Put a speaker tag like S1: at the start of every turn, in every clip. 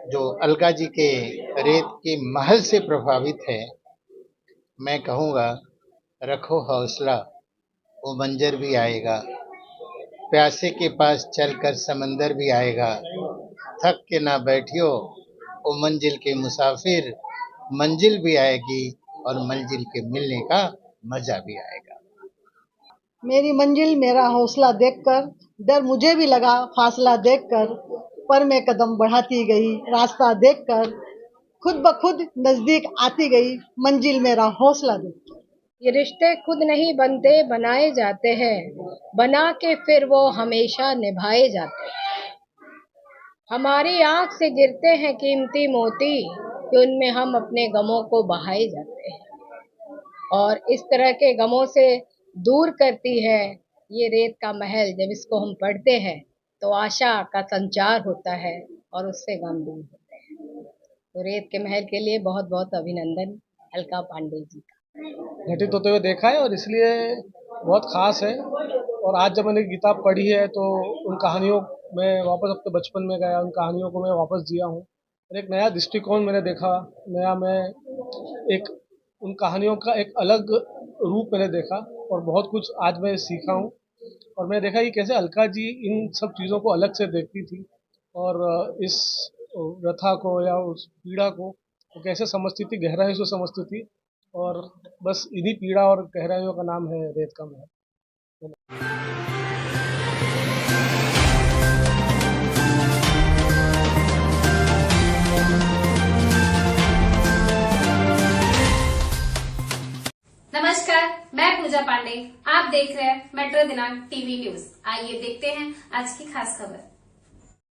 S1: जो अलका जी के रेत के महल से प्रभावित है, मैं कहूँगा रखो हौसला, वो मंजर भी आएगा। प्यासे के पास चलकर समंदर भी आएगा। थक के ना बैठियो, वो मंजिल के मुसाफिर, मंजिल भी आएगी और मंजिल के मिलने का मजा भी आएगा।
S2: मेरी मंजिल मेरा हौसला देखकर डर मुझे भी लगा फासला देखकर, पर मैं कदम बढ़ाती गई रास्ता देखकर, खुद ब खुद नजदीक आती गई मंजिल मेरा हौसला देखकर।
S3: ये रिश्ते खुद नहीं बनते बनाए जाते हैं, बना के फिर वो हमेशा निभाए जाते हैं। हमारी आंख से गिरते हैं कीमती मोती कि उनमें हम अपने गमों को बहाए जाते हैं, और इस तरह के गमों से दूर करती है ये रेत का महल। जब इसको हम पढ़ते हैं तो आशा का संचार होता है और उससे गम दूर होते हैं। तो रेत के महल के लिए बहुत बहुत अभिनंदन अलका पांडे जी का।
S4: घटित होते हुए देखा है और इसलिए बहुत ख़ास है। और आज जब मैंने किताब पढ़ी है तो उन कहानियों में वापस अपने बचपन में गया, उन कहानियों को मैं वापस जिया हूँ और एक नया दृष्टिकोण मैंने देखा। मैं एक उन कहानियों का एक अलग रूप मैंने देखा और बहुत कुछ आज मैं सीखा हूँ। और मैंने देखा कि कैसे अलका जी इन सब चीज़ों को अलग से देखती थी और इस व्यथा को या उस पीड़ा को वो कैसे समझती थी, गहराई से समझती थी। और बस इन्हीं पीड़ा और गहराइयों का नाम है रेत का महल।
S5: नमस्कार, मैं पूजा पांडे। आप देख रहे हैं मेट्रो दिनांक टीवी न्यूज। आइए देखते हैं आज की खास खबर।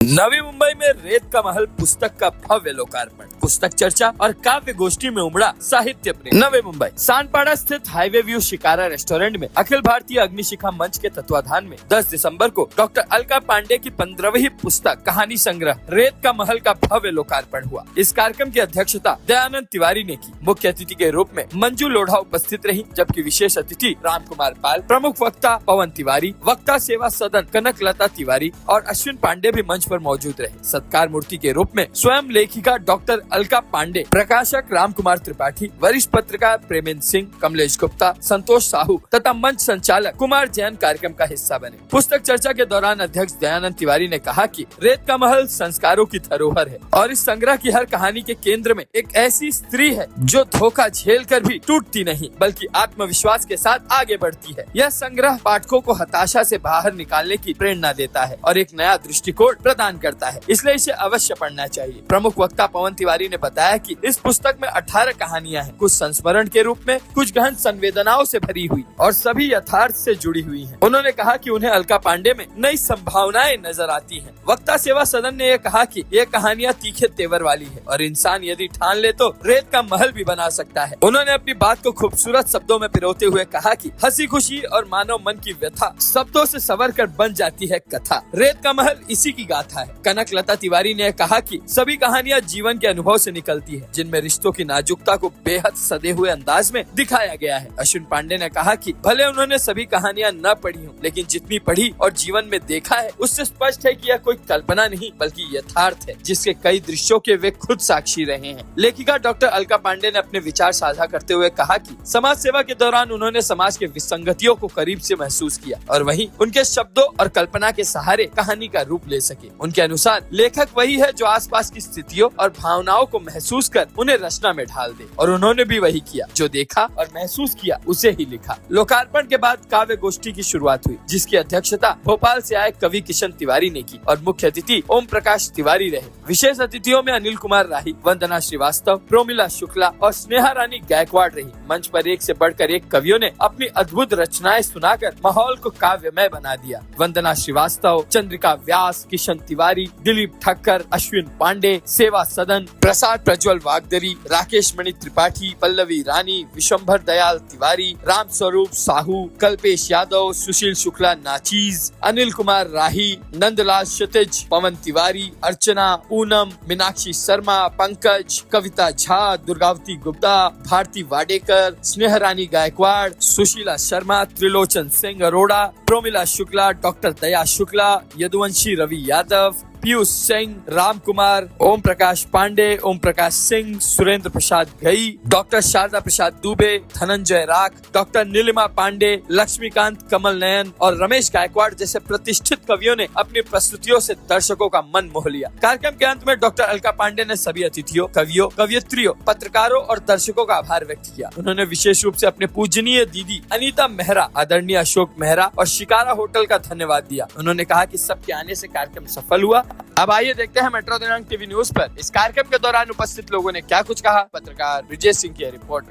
S6: नवी मुंबई में रेत का महल पुस्तक का भव्य लोकार्पण। पुस्तक चर्चा और काव्य गोष्ठी में उमड़ा साहित्य प्रेम। नवी मुंबई सानपाड़ा स्थित हाईवे व्यू शिकारा रेस्टोरेंट में अखिल भारतीय अग्निशिखा मंच के तत्वाधान में 10 दिसंबर को डॉक्टर अलका पांडे की 15वीं पुस्तक कहानी संग्रह रेत का महल का भव्य लोकार्पण हुआ। इस कार्यक्रम की अध्यक्षता दयानंद तिवारी ने की। मुख्य अतिथि के रूप में मंजू लोढ़ा उपस्थित रही, जबकि विशेष अतिथि राम कुमार पाल, प्रमुख वक्ता पवन तिवारी, वक्ता सेवा सदन कनक लता तिवारी और अश्विन पांडे भी मंच पर मौजूद रहे। सत्कार मूर्ति के रूप में स्वयं लेखिका डॉक्टर अलका पांडे, प्रकाशक राम कुमार त्रिपाठी, वरिष्ठ पत्रकार प्रेमेंद्र सिंह, कमलेश गुप्ता, संतोष साहू तथा मंच संचालक कुमार जैन कार्यक्रम का हिस्सा बने। पुस्तक चर्चा के दौरान अध्यक्ष दयानंद तिवारी ने कहा कि रेत का महल संस्कारों की धरोहर है और इस संग्रह की हर कहानी के केंद्र में एक ऐसी स्त्री है जो धोखा झेल कर भी टूटती नहीं बल्कि आत्मविश्वास के साथ आगे बढ़ती है। यह संग्रह पाठकों को हताशा से बाहर निकालने की प्रेरणा देता है और एक नया दृष्टिकोण प्रदान करता है, इसलिए इसे अवश्य पढ़ना चाहिए। प्रमुख वक्ता पवन तिवारी ने बताया कि इस पुस्तक में 18 कहानियां हैं, कुछ संस्मरण के रूप में, कुछ गहन संवेदनाओं से भरी हुई और सभी यथार्थ से जुड़ी हुई हैं। उन्होंने कहा कि उन्हें अलका पांडे में नई संभावनाएं नजर आती हैं। वक्ता सेवा सदन ने यह कहा कि ये कहानियां तीखे तेवर वाली है और इंसान यदि ठान ले तो रेत का महल भी बना सकता है। उन्होंने अपनी बात को खूबसूरत शब्दों में पिरोते हुए कहा कि हंसी खुशी और मानव मन की व्यथा शब्दों से संवर कर बन जाती है कथा। रेत का महल इसी की गाथा है। कनक लता तिवारी ने कहा कि सभी कहानियां जीवन के अनुभव से निकलती है, जिनमें रिश्तों की नाजुकता को बेहद सदे हुए अंदाज में दिखाया गया है। अश्विन पांडे ने कहा कि भले उन्होंने सभी कहानियां न पढ़ी हो, लेकिन जितनी पढ़ी और जीवन में देखा है उससे स्पष्ट है कि यह कोई कल्पना नहीं बल्कि यथार्थ है, जिसके कई दृश्यों के वे खुद साक्षी रहे हैं। लेखिका डॉक्टर अलका पांडे ने अपने विचार साझा करते हुए कहा कि समाज सेवा के दौरान उन्होंने समाज के विसंगतियों को करीब से महसूस किया और वहीं उनके शब्दों और कल्पना के सहारे कहानी का रूप ले सके। उनके अनुसार लेखक वही है जो आसपास की स्थितियों और भावनाओं को महसूस कर उन्हें रचना में ढाल दे, और उन्होंने भी वही किया। जो देखा और महसूस किया उसे ही लिखा। लोकार्पण के बाद काव्य गोष्ठी की शुरुआत हुई, जिसकी अध्यक्षता भोपाल से आए कवि किशन तिवारी ने की और मुख्य अतिथि ओम प्रकाश तिवारी रहे। विशेष अतिथियों में अनिल कुमार राही, वंदना श्रीवास्तव, प्रोमिला शुक्ला और स्नेहा रानी गायकवाड़ रही। मंच पर एक से बढ़कर एक कवियों ने अपनी अद्भुत रचनाएं सुनाकर माहौल को काव्यमय बना दिया। वंदना श्रीवास्तव, चंद्रिका व्यास, किशन तिवारी, दिलीप ठक्कर, अश्विन पांडे, सेवा सदन, प्रसाद प्रज्वल वागदरी, राकेश मणि त्रिपाठी, पल्लवी रानी, विशंभर दयाल तिवारी, राम स्वरूप साहू, कल्पेश यादव, सुशील शुक्ला नाचीज, अनिल कुमार राही, नंदलाल क्षितिज, पवन तिवारी, अर्चना, पूनम, मीनाक्षी शर्मा, पंकज, कविता झा, दुर्गावती गुप्ता, भारती वाडेकर, स्नेह रानी गायकवाड़, सुशीला शर्मा, त्रिलोचन सिंह अरोड़ा, प्रोमिला शुक्ला, डॉक्टर दया शुक्ला, यदुवंशी रवि यादव, पीयूष सिंह, राम कुमार, ओम प्रकाश पांडे, ओम प्रकाश सिंह, सुरेंद्र प्रसाद घई, डॉक्टर शारदा प्रसाद दुबे, धनंजय राख, डॉक्टर नीलिमा पांडे, लक्ष्मीकांत कमल नयन और रमेश गायकवाड़ जैसे प्रतिष्ठित कवियों ने अपनी प्रस्तुतियों से दर्शकों का मन मोह लिया। कार्यक्रम के अंत में डॉक्टर अलका पांडे ने सभी अतिथियों, कवियों, कवियत्रियों, पत्रकारों और दर्शकों का आभार व्यक्त किया। उन्होंने विशेष रूप से अपने पूजनीय दीदी अनीता मेहरा, आदरणीय अशोक मेहरा और शिकारा होटल का धन्यवाद दिया। उन्होंने कहा कि सबके आने से कार्यक्रम सफल हुआ। अब आइए देखते हैं मेट्रो दिनांक टीवी न्यूज पर इस कार्यक्रम के दौरान उपस्थित लोगों ने क्या कुछ कहा। पत्रकार विजय सिंह की रिपोर्ट।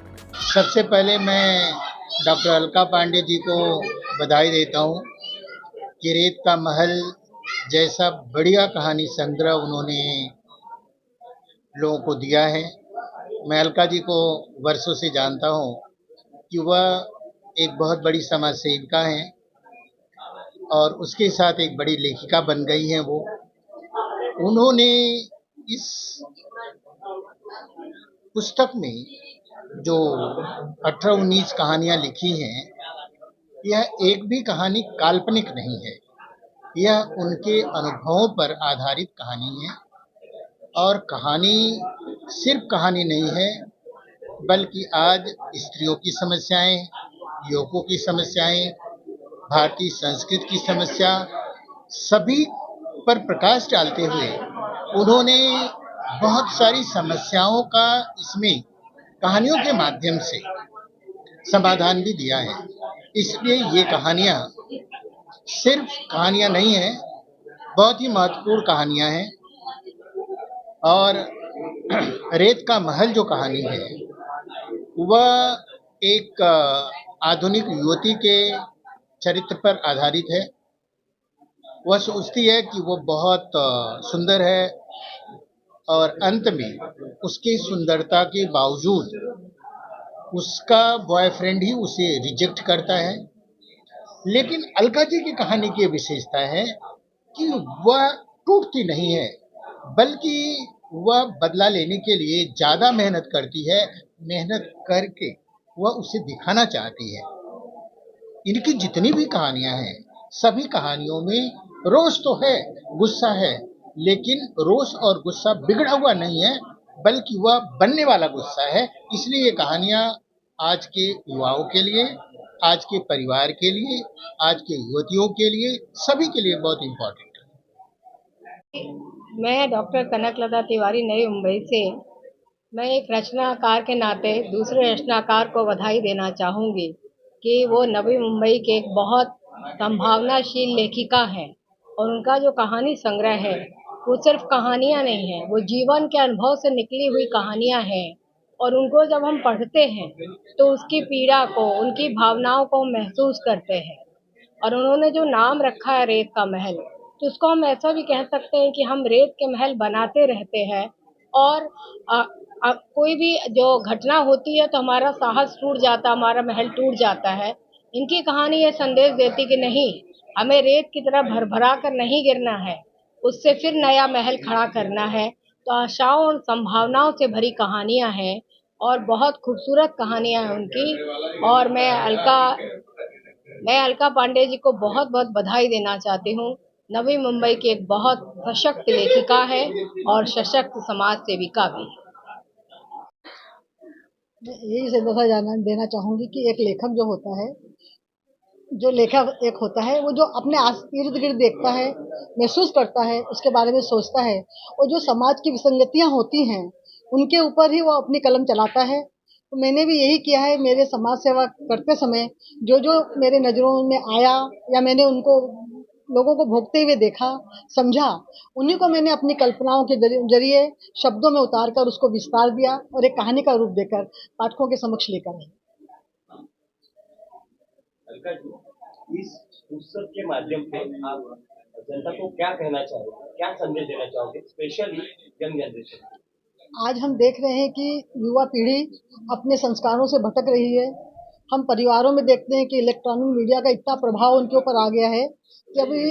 S1: सबसे पहले मैं डॉक्टर अलका पांडे जी को बधाई देता हूँ कि रेत का महल जैसा बढ़िया कहानी संग्रह उन्होंने लोगों को दिया है। मैं अलका जी को वर्षों से जानता हूँ कि वह एक बहुत बड़ी समाज सेविका हैं और उसके साथ एक बड़ी लेखिका बन गई हैं। वो उन्होंने इस पुस्तक में जो 18-19 कहानियाँ लिखी हैं, यह एक भी कहानी काल्पनिक नहीं है। यह उनके अनुभवों पर आधारित कहानी है और कहानी सिर्फ कहानी नहीं है, बल्कि आज स्त्रियों की समस्याएं, युवकों की समस्याएं, भारतीय संस्कृति की समस्या, सभी पर प्रकाश डालते हुए उन्होंने बहुत सारी समस्याओं का इसमें कहानियों के माध्यम से समाधान भी दिया है। इसलिए ये कहानियाँ सिर्फ कहानियाँ नहीं हैं, बहुत ही महत्वपूर्ण कहानियाँ हैं। और रेत का महल जो कहानी है वह एक आधुनिक युवती के चरित्र पर आधारित है। वह सोचती है कि वो बहुत सुंदर है और अंत में उसकी सुंदरता के बावजूद उसका बॉयफ्रेंड ही उसे रिजेक्ट करता है। लेकिन अलका जी की कहानी की विशेषता है कि वह टूटती नहीं है, बल्कि वह बदला लेने के लिए ज़्यादा मेहनत करती है। मेहनत करके वह उसे दिखाना चाहती है। इनकी जितनी भी कहानियां हैं, सभी कहानियों में रोष तो है, गुस्सा है, लेकिन रोष और गुस्सा बिगड़ा हुआ नहीं है, बल्कि वह बनने वाला गुस्सा है। इसलिए ये कहानियां आज के युवाओं के लिए, आज के परिवार के लिए, आज के युवतियों के लिए, सभी के लिए बहुत इम्पोर्टेंट है।
S3: मैं डॉक्टर कनकलता तिवारी, नई मुंबई से। मैं एक रचनाकार के नाते दूसरे रचनाकार को बधाई देना चाहूँगी कि वो नवी मुंबई के एक बहुत संभावनाशील लेखिका हैं और उनका जो कहानी संग्रह है वो सिर्फ कहानियाँ नहीं हैं, वो जीवन के अनुभव से निकली हुई कहानियाँ हैं। और उनको जब हम पढ़ते हैं तो उसकी पीड़ा को, उनकी भावनाओं को महसूस करते हैं। और उन्होंने जो नाम रखा है रेत का महल, तो उसको हम ऐसा भी कह सकते हैं कि हम रेत के महल बनाते रहते हैं और कोई भी जो घटना होती है तो हमारा साहस टूट जाता, हमारा महल टूट जाता है। इनकी कहानी ये संदेश देती कि नहीं, हमें रेत की तरह भरभरा कर नहीं गिरना है, उससे फिर नया महल खड़ा करना है। तो आशाओं और संभावनाओं से भरी कहानियाँ हैं और बहुत खूबसूरत कहानियाँ हैं उनकी। और मैं अलका पांडे जी को बहुत बहुत बधाई देना चाहती हूँ। नवी मुंबई की एक बहुत सशक्त लेखिका है और सशक्त समाज सेविका भी।
S2: यही संदेशा देना चाहूँगी कि एक लेखक जो होता है, जो लेखक एक होता है, वो जो अपने इर्द गिर्द देखता है, महसूस करता है, उसके बारे में सोचता है, और जो समाज की विसंगतियाँ होती हैं उनके ऊपर ही वो अपनी कलम चलाता है। तो मैंने भी यही किया है। मेरे समाज सेवा करते समय जो जो मेरे नज़रों में आया या मैंने उनको लोगों को भोगते हुए देखा, समझा, उन्हीं को मैंने अपनी कल्पनाओं के जरिए शब्दों में उतार कर उसको विस्तार दिया और एक कहानी का रूप देकर पाठकों के समक्ष लेकर आए।
S7: अलका जी, इस पुस्तक के माध्यम से आप जनता को क्या कहना चाहोगे, क्या संदेश देना चाहोगे, स्पेशली यंग जनरेशन?
S2: आज हम देख रहे हैं कि युवा पीढ़ी अपने संस्कारों से भटक रही है। हम परिवारों में देखते हैं कि इलेक्ट्रॉनिक मीडिया का इतना प्रभाव उनके ऊपर आ गया है कि अभी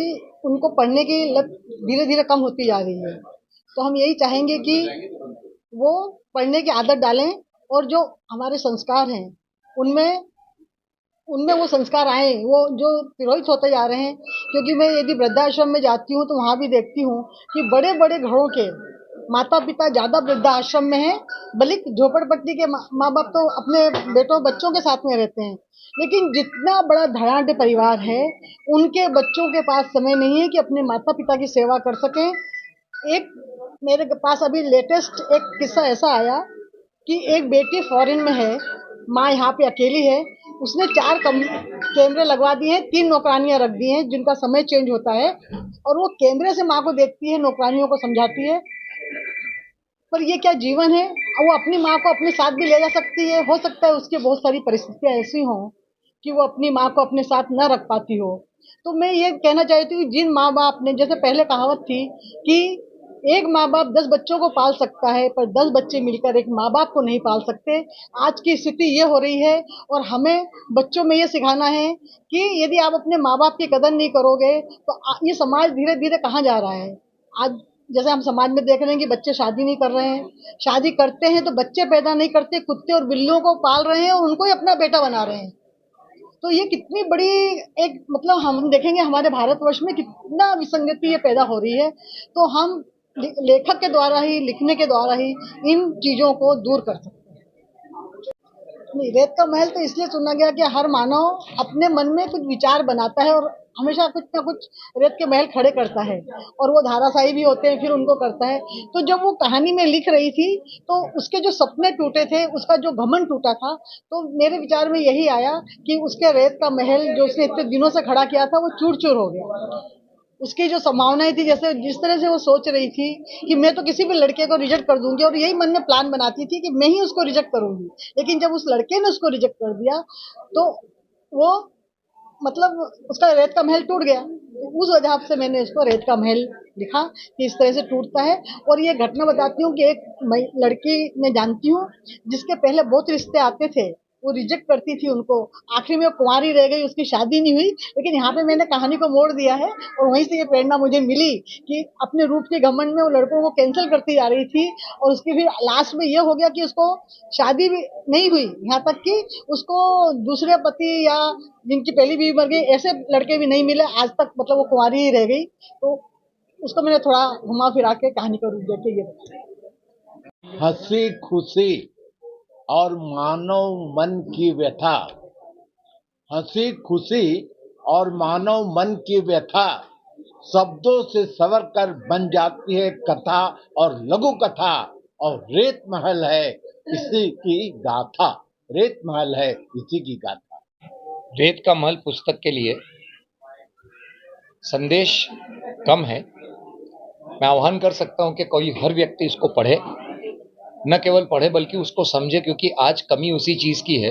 S2: उनको पढ़ने की लत धीरे धीरे कम होती जा रही है। तो हम यही चाहेंगे कि वो पढ़ने की आदत डालें और जो हमारे संस्कार हैं उनमें उनमें वो संस्कार आए, वो जो तिरोहित होते जा रहे हैं। क्योंकि मैं यदि वृद्धाश्रम में जाती हूँ तो वहाँ भी देखती हूँ कि बड़े बड़े घरों के माता पिता ज़्यादा वृद्धाश्रम में हैं, बल्कि झोपड़पट्टी के माँ बाप तो अपने बेटों बच्चों के साथ में रहते हैं। लेकिन जितना बड़ा धनाढ्य परिवार है, उनके बच्चों के पास समय नहीं है कि अपने माता पिता की सेवा कर सकें। एक मेरे पास अभी लेटेस्ट एक किस्सा ऐसा आया कि एक बेटी फॉरेन में है, माँ यहाँ पे अकेली है। उसने 4 कैमरे लगवा दिए हैं, 3 नौकरानियां रख दी हैं जिनका समय चेंज होता है, और वो कैमरे से माँ को देखती है, नौकरानियों को समझाती है। पर ये क्या जीवन है? वो अपनी माँ को अपने साथ भी ले जा सकती है। हो सकता है उसकी बहुत सारी परिस्थितियां ऐसी हों कि वो अपनी माँ को अपने साथ न रख पाती हो। तो मैं ये कहना चाहती हूँ, जिन माँ बाप ने, जैसे पहले कहावत थी कि एक माँ बाप 10 बच्चों को पाल सकता है, पर 10 बच्चे मिलकर एक माँ बाप को नहीं पाल सकते। आज की स्थिति ये हो रही है, और हमें बच्चों में ये सिखाना है कि यदि आप अपने माँ बाप की कदर नहीं करोगे तो ये समाज धीरे धीरे कहाँ जा रहा है। आज जैसे हम समाज में देख रहे हैं कि बच्चे शादी नहीं कर रहे हैं, शादी करते हैं तो बच्चे पैदा नहीं करते, कुत्ते और बिल्लियों को पाल रहे हैं और उनको ही अपना बेटा बना रहे हैं। तो ये कितनी बड़ी एक, मतलब हम देखेंगे हमारे भारतवर्ष में कितना विसंगति ये पैदा हो रही है। तो हम लेखक के द्वारा ही, लिखने के द्वारा ही इन चीजों को दूर कर सकते हैं। नहीं, रेत का महल तो इसलिए चुना गया कि हर मानव अपने मन में कुछ विचार बनाता है और हमेशा कुछ ना कुछ रेत के महल खड़े करता है, और वो धाराशायी भी होते हैं, फिर उनको करता है। तो जब वो कहानी में लिख रही थी तो उसके जो सपने टूटे थे, उसका जो घमंड टूटा था, तो मेरे विचार में यही आया कि उसके रेत का महल जो उसने इतने दिनों से खड़ा किया था वो चूर चूर हो गया। उसकी जो संभावनाएं थी, जैसे जिस तरह से वो सोच रही थी कि मैं तो किसी भी लड़के को रिजेक्ट कर दूंगी, और यही मन में प्लान बनाती थी कि मैं ही उसको रिजेक्ट करूंगी। लेकिन जब उस लड़के ने उसको रिजेक्ट कर दिया तो वो, मतलब उसका रेत का महल टूट गया। तो उस वजह से मैंने उसको रेत का महल लिखा कि इस तरह से टूटता है। और ये घटना बताती हूँ कि एक लड़की मैं जानती हूँ जिसके पहले बहुत रिश्ते आते थे, वो रिजेक्ट करती थी उनको, आखिर में वो कुंवारी रह गई, उसकी शादी नहीं हुई। लेकिन यहाँ पे मैंने कहानी को मोड़ दिया है, और वहीं से ये प्रेरणा मुझे मिली कि अपने रूप के घमंड में वो लड़कों को कैंसिल करती जा रही थी, और उसकी फिर लास्ट में ये हो गया कि उसको शादी भी नहीं हुई, यहाँ तक कि उसको दूसरे पति या जिनकी पहली बीवी मर गई ऐसे लड़के भी नहीं मिले आज तक, मतलब वो कुंवारी ही रह गई। तो उसको मैंने थोड़ा घुमा फिरा के कहानी का रूप दे के ये बताया।
S8: हंसी खुशी और मानव मन की व्यथा, हंसी खुशी और मानव मन की व्यथा शब्दों से सवर कर बन जाती है कथा और लघु कथा, और रेत महल है इसी की गाथा। रेत महल है इसी की गाथा।
S9: रेत का महल पुस्तक के लिए संदेश कम है। मैं आह्वान कर सकता हूं कि कोई हर व्यक्ति इसको पढ़े, न केवल पढ़े बल्कि उसको समझे, क्योंकि आज कमी उसी चीज़ की है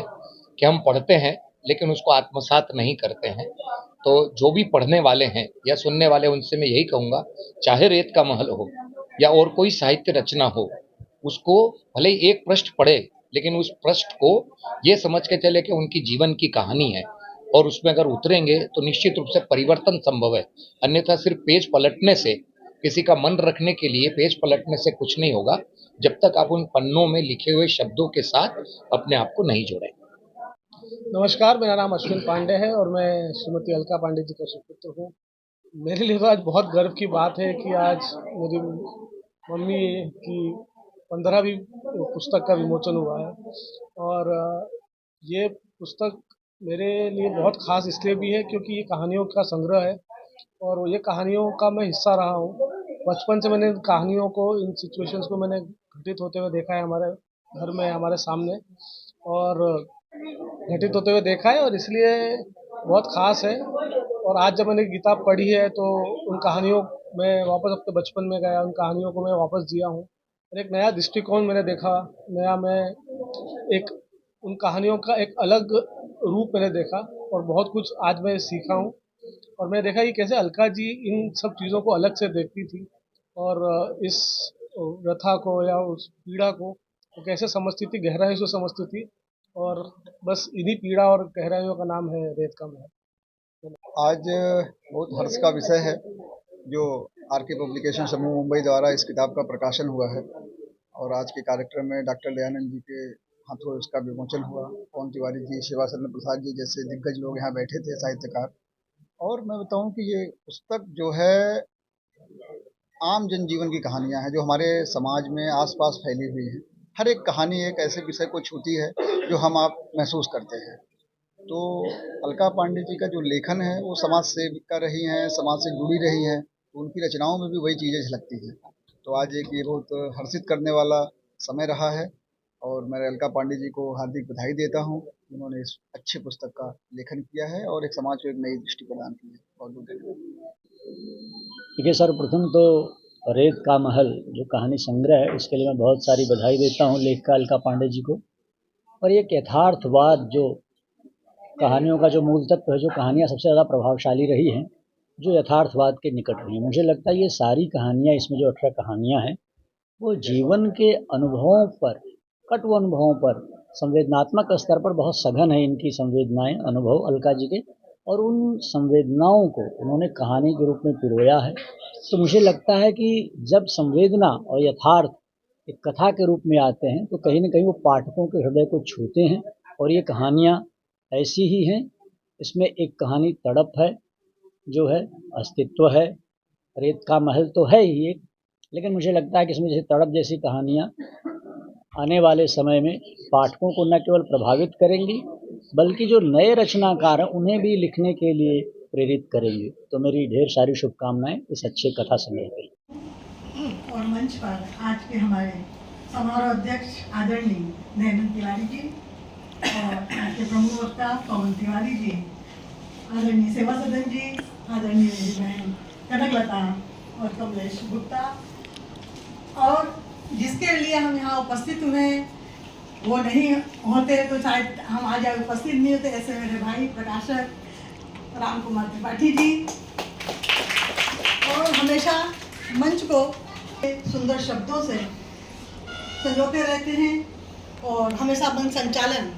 S9: कि हम पढ़ते हैं लेकिन उसको आत्मसात नहीं करते हैं। तो जो भी पढ़ने वाले हैं या सुनने वाले, उनसे मैं यही कहूँगा, चाहे रेत का महल हो या और कोई साहित्य रचना हो, उसको भले ही एक पृष्ठ पढ़े, लेकिन उस पृष्ठ को ये समझ के चले कि उनकी जीवन की कहानी है, और उसमें अगर उतरेंगे तो निश्चित रूप से परिवर्तन संभव है। अन्यथा सिर्फ पेज पलटने से, किसी का मन रखने के लिए पेज पलटने से कुछ नहीं होगा, जब तक आप उन पन्नों में लिखे हुए शब्दों के साथ अपने आप को नहीं जोड़ें।
S4: नमस्कार, मेरा नाम अश्विन पांडे है और मैं श्रीमती अलका पांडे जी का सुपुत्र हूँ। मेरे लिए तो आज बहुत गर्व की बात है कि आज मेरी मम्मी की 15वीं पुस्तक का विमोचन हुआ है। और ये पुस्तक मेरे लिए बहुत ख़ास इसलिए भी है क्योंकि ये कहानियों का संग्रह है, और ये कहानियों का मैं हिस्सा रहा हूँ। बचपन से मैंने इन कहानियों को, इन सिचुएशंस को मैंने घटित होते हुए देखा है हमारे घर में, हमारे सामने, और घटित होते हुए देखा है, और इसलिए बहुत ख़ास है। और आज जब मैंने किताब पढ़ी है तो उन कहानियों में वापस अपने बचपन में गया, उन कहानियों को मैं वापस जिया हूँ, और एक नया दृष्टिकोण मैंने देखा, मैं एक उन कहानियों का एक अलग रूप मैंने देखा, और बहुत कुछ आज मैं सीखा हूँ। और मैंने देखा कि कैसे अलका जी इन सब चीज़ों को अलग से देखती थी, और इस व्यथा को या उस पीड़ा को वो कैसे समझती थी, गहराई से समझती थी। और बस इन्हीं पीड़ा और गहराइयों का नाम है रेत का महल।
S10: आज बहुत हर्ष का विषय है जो आरके पब्लिकेशन समूह मुंबई द्वारा इस किताब का प्रकाशन हुआ है, और आज के कार्यक्रम में डॉक्टर दयानंद जी के हाथों इसका विमोचन हुआ। पवन तिवारी जी, शिवा शरण प्रसाद जी जैसे दिग्गज लोग यहाँ बैठे थे, साहित्यकार। और मैं बताऊं कि ये पुस्तक जो है आम जनजीवन की कहानियां हैं जो हमारे समाज में आसपास फैली हुई हैं। हर एक कहानी एक ऐसे विषय को छूती है जो हम आप महसूस करते हैं। तो अलका पांडे जी का जो लेखन है वो समाज सेविका रही हैं, समाज से जुड़ी रही हैं, तो उनकी रचनाओं में भी वही चीज़ें झलकती हैं। तो आज एक ये बहुत हर्षित करने वाला समय रहा है और मैं अलका पांडे जी को हार्दिक बधाई देता हूँ। उन्होंने इस अच्छी पुस्तक का लेखन किया है और एक समाज को एक नई दृष्टि प्रदान की है। बहुत बहुत धन्यवाद।
S11: देखिए, सर्वप्रथम तो रेत का महल जो कहानी संग्रह है उसके लिए मैं बहुत सारी बधाई देता हूँ लेखिका अलका पांडे जी को। और एक यथार्थवाद जो कहानियों का जो मूल तत्व है, जो कहानियाँ सबसे ज़्यादा प्रभावशाली रही हैं, जो यथार्थवाद के निकट रही हैं। मुझे लगता है ये सारी कहानियाँ, इसमें जो 18 कहानियाँ हैं, वो जीवन के अनुभवों पर, कटु अनुभवों पर, संवेदनात्मक स्तर पर बहुत सघन है इनकी संवेदनाएं, अनुभव अलका जी के, और उन संवेदनाओं को उन्होंने कहानी के रूप में पिरोया है। तो मुझे लगता है कि जब संवेदना और यथार्थ एक कथा के रूप में आते हैं तो कहीं न कहीं वो पाठकों के हृदय को छूते हैं। और ये कहानियाँ ऐसी ही हैं। इसमें एक कहानी तड़प है, जो है अस्तित्व है। रेत का महल तो है ही एक, लेकिन मुझे लगता है कि इसमें जैसे तड़प जैसी कहानियाँ आने वाले समय में पाठकों को न केवल प्रभावित करेंगी बल्कि जो नए रचनाकार हैं उन्हें भी लिखने के लिए प्रेरित करेंगे। तो मेरी ढेर सारी शुभकामनाएं इस अच्छे कथा संग्रह के लिए।
S2: और मंच पर आज के हमारे समारोह अध्यक्ष आदरणीय दयानंद तिवारी जी और आज के प्रमुख वक्ता पवन तिवारी जी, आदरणीय सेवा सदन जी, आदरणीय मेरी बहन कनकलता और कमलेश गुप्ता, और जिसके लिए हम यहाँ उपस्थित हुए वो नहीं होते तो शायद हम आज उपस्थित नहीं होते, ऐसे मेरे भाई प्रकाशक राम कुमार त्रिपाठी जी, और हमेशा मंच को सुंदर शब्दों से संजोते रहते हैं और हमेशा मंच संचालन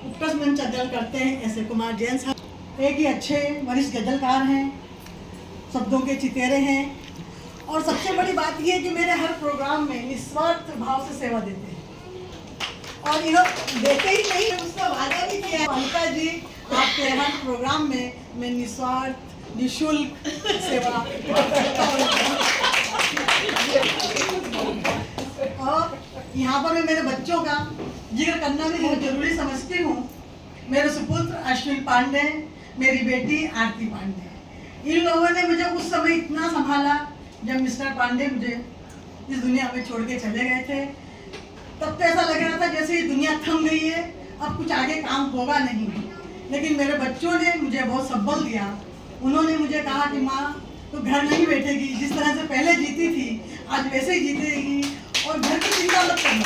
S2: उत्कृष्ट मंच संचालन करते हैं। ऐसे कुमार जैन साहब एक ही अच्छे वरिष्ठ गजलकार हैं, शब्दों के चितेरे हैं, और सबसे बड़ी बात यह है कि मेरे हर प्रोग्राम में निस्वार्थ भाव से सेवा देते हैं। और इन्होंने देते ही नहीं, उसका वादा भी किया है। अलका जी, आपके हर प्रोग्राम में मैं निस्वार्थ निःशुल्क सेवा और यहाँ पर मैं मेरे बच्चों का जिक्र करना भी बहुत जरूरी समझती हूँ। मेरे सुपुत्र अश्विन पांडे, मेरी बेटी आरती पांडे, इन लोगों ने मुझे उस समय इतना संभाला जब मिस्टर पांडे मुझे इस दुनिया में छोड़ के चले गए थे। तब तो ऐसा लग रहा था जैसे ये दुनिया थम गई है, अब कुछ आगे काम होगा नहीं। लेकिन मेरे बच्चों ने मुझे बहुत सबल दिया। उन्होंने मुझे कहा कि माँ तो घर नहीं बैठेगी, जिस तरह से पहले जीती थी आज वैसे ही जीतेगी, और घर की चिंता मत करना,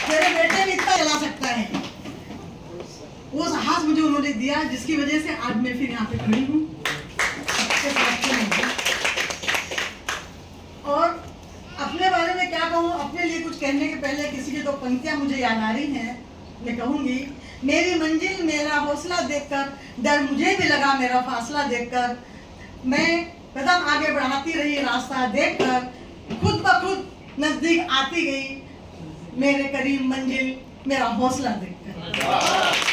S2: मेरे बेटे भी इतना चला सकता है। वो साहस मुझे उन्होंने दिया, जिसकी वजह से आज मैं फिर यहाँ पे खड़ी हूँ। और अपने बारे में क्या कहूँ, अपने लिए कुछ कहने के पहले किसी की तो पंक्तियाँ मुझे याद आ रही हैं। मैं कहूँगी, मेरी मंजिल मेरा हौसला देखकर, डर मुझे भी लगा मेरा फासला देखकर, मैं कदम आगे बढ़ाती रही रास्ता देखकर, खुद ब खुद नजदीक आती गई, मेरे करीब मंजिल मेरा हौसला देखकर।